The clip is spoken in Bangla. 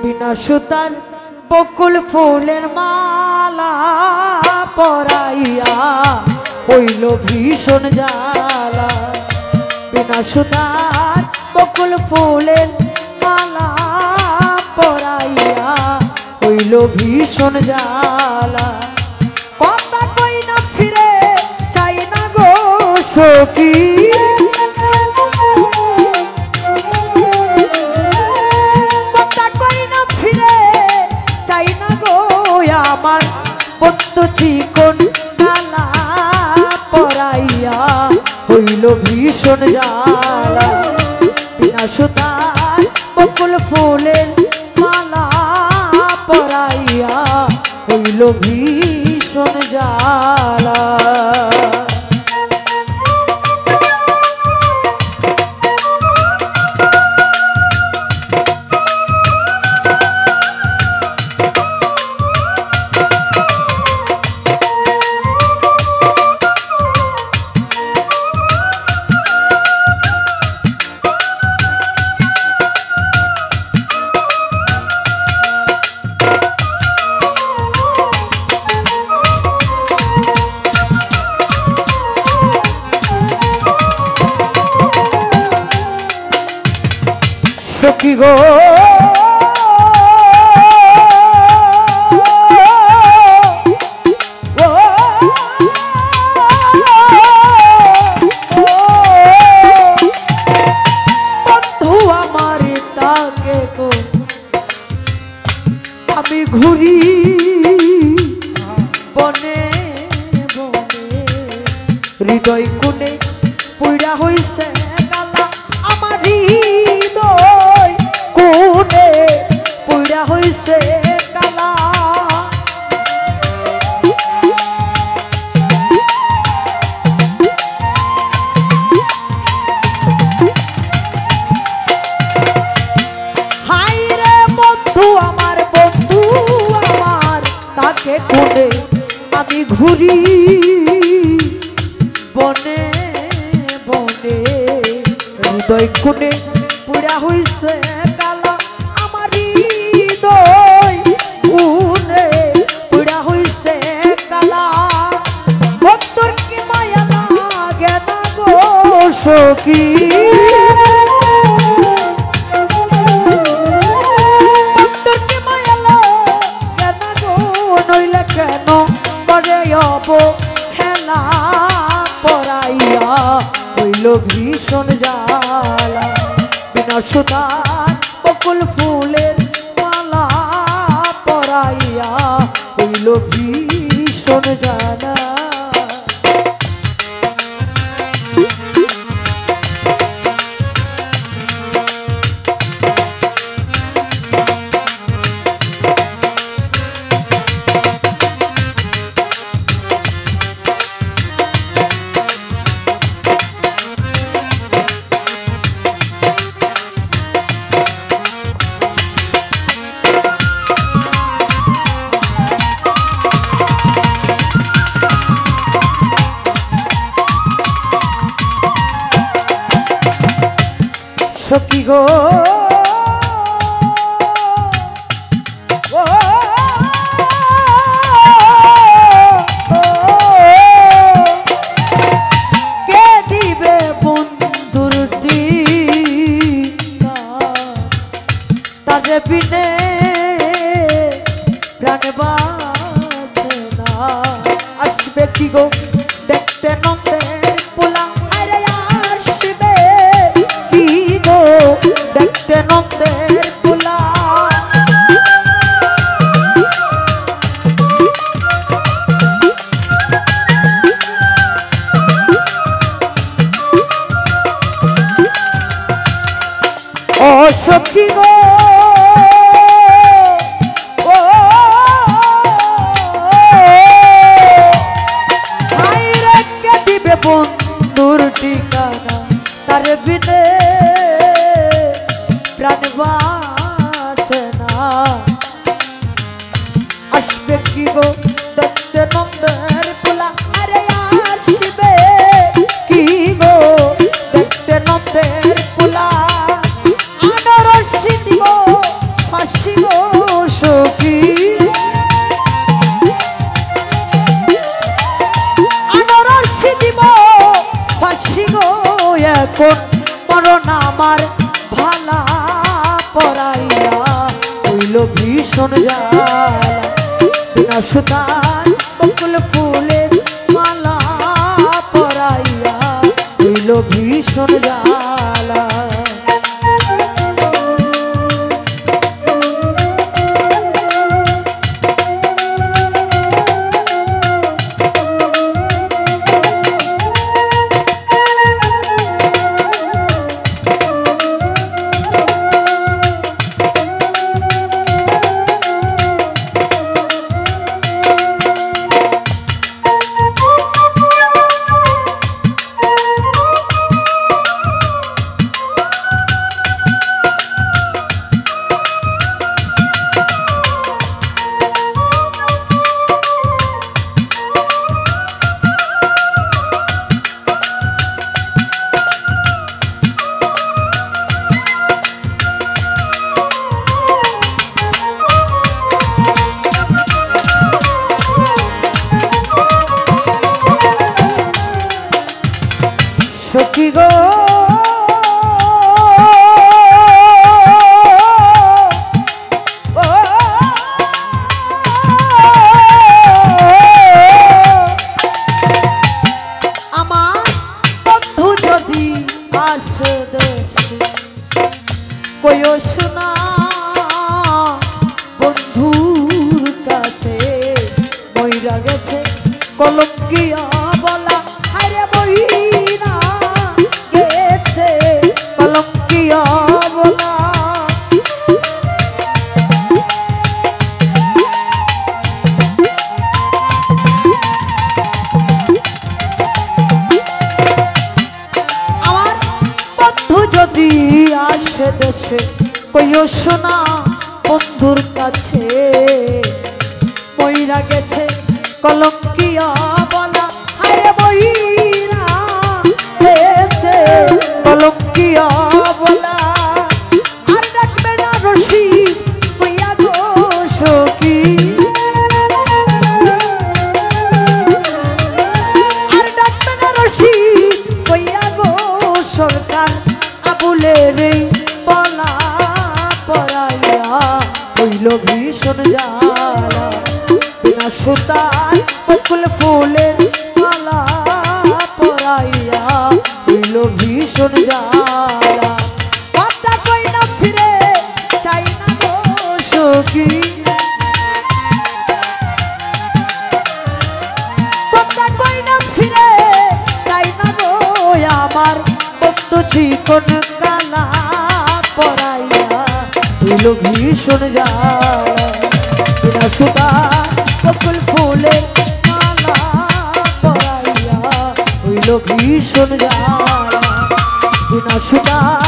বিনা সুতার বকুল ফুলের মালা পরাইয়া হইল ভীষণ জ্বালা। বিনা সুতার বকুল ফুলের মালা পরাইয়া হইল ভীষণ জ্বালা। কথা কই না ফিরে চাই না গো সখী, আমার বন্ধু চিকন ডালা পরাইয়া হইল ভীষণ জ্বালা। বিনা সুতার বকুল ফুলের মালা পরাইয়া হইল ভীষণ জ্বালা। সখী গো বন্ধু আমার তাকে গো আমি ঘুরি বনে বনে, হৃদয় কোণে পুইরা হইছে গালা আমার হৃদয় কোণে পুইরা হইছে কালা। হাই রে বন্ধু আমার তাকে কোণে আমি ঘুরি বনে বনে, হৃদয় কোণে পুরা হইছে কালা আমার হৃদয় কোণে পুরা হইছে কালা। ভক্তর কি মায়া লাগে না গো সখী, ভক্তর কি মায়া লাগে না গো, নইলে কেন করে অবহেলা পরাইয়া হইল ভীষণ জ্বালা। বিনা সুতার বকুল ফুলের মালা পরাইয়া হইল ভীষণ জ্বালা। সখী গো কে দিবে বন্ধুর তারে বিনে প্রাণ বাঁচে না। আসবে কি গো দেখতে নন্দের পোলা, আরে আসবে কি গো দেখতে নন্দের পোলা। ও সখী গো বন্ধুর ঠিকানা তার বিনে প্রাণ বাঁচে না। আসবে কি গো দেখতে নন্দের পোলা, আরে আসবে কি গো দেখতে নন্দের পোলা। আনারসি দিব ফাঁসি গো ভীষণ জ্বালা বিনা সুতার বকুল ফুলের মালা পরাইয়া হইল ভীষণ জ্বালা সখী গো আমার বন্ধু যদি আসে দেশে কইও শোনা বন্ধুর কাছে মইরা গেছে কলঙ্কিয়া বলা হায়রে মইরা গেছে কলঙ্কিয়া বলা আমার বন্ধু যদি আসে দেশে কইও শোনা বন্ধুর কাছে মইরা গেছে কলঙ্কিয়া বলা হায়রে মইরা গেছে কলঙ্কিয়া বলা আর ডাকবে না রশি কইয়া গো সখী আর ডাকবে না রশি কইয়া গো সরকার আবুলের বলা পরাইয়া হইল ভীষণ জ্বালা বিনা সুতার বকুল ফুলের মালা পরাইয়া হইল ভীষণ জ্বালা কথা কই না ফিরে চাই না গো সখী কথা কই না ফিরে চাই না গো আমার বন্ধু চিকন কালা পরাইয়া হইল ভীষণ জ্বালা বিনা সুতার বকুল ফুলের মালা পরাইয়া হইল ভীষণ জ্বালা বিনা সুতার